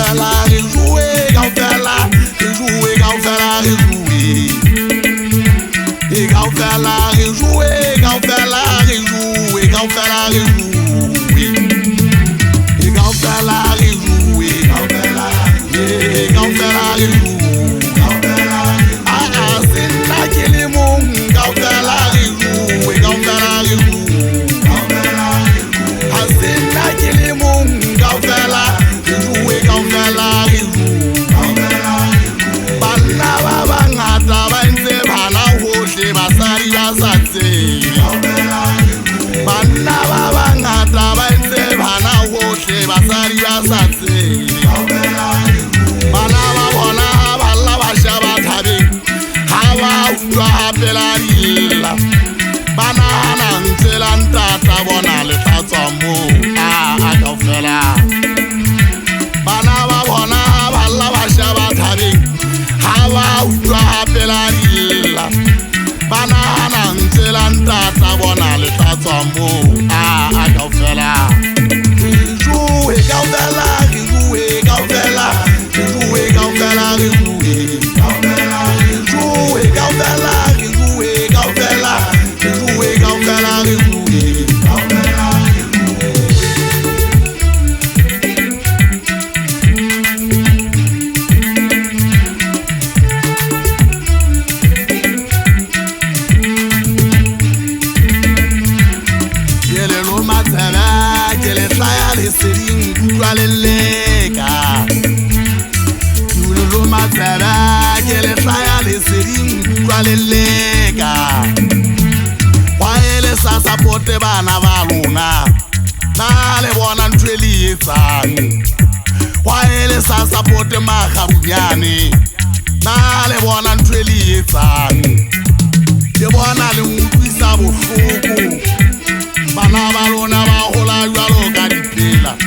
Gaufela, rejouer, Gaufela, rejouer, Gaufela, rejouer. Et Gaufela, rejouer, Gaufela, rejouer, Gaufela, rejouer. Et Gaufela, rejouer, Gaufela, yeah, Gaufela, rejouer. Ah, c'est là qu'il est mon Gaufela, rejouer, Gaufela, rejouer. Ah, c'est là qu'il est mon Gaufela, rejouer, Gaufela, rejouer. Bana baba ngata ba ntse bana hohle basadi ba sa tsebe. Bana baba ngata ba ntse bana hohle basadi ba sa tsebe. Bana ba bona balla ba shaba thabeng ha ba utlwa hapela dilla. Bana na ntela ntata bona le tlatswa moo a Gaufela. Bana ba bona balla ba shaba thabeng hawa utlwa hapela dilla. Bana na ntela ntata bona le tlatswa moo a Gaufela. Rejouer Gaufela, rejouer Gaufela, rejouer Gaufela, rejouer. Rejouer Gaufela, rejouer Gaufela, rejouer Gaufela, rejouer. Sering kula leleka Yululu matara Kele saya le sering kula leleka Waele sasa pote bana baluna Na le bona ntweli etsang Waele sasa pote magabunyane Na le bona ntweli etsang Ke bona le utlwisa bohloko Bana balona ba hola jwalo ka dipela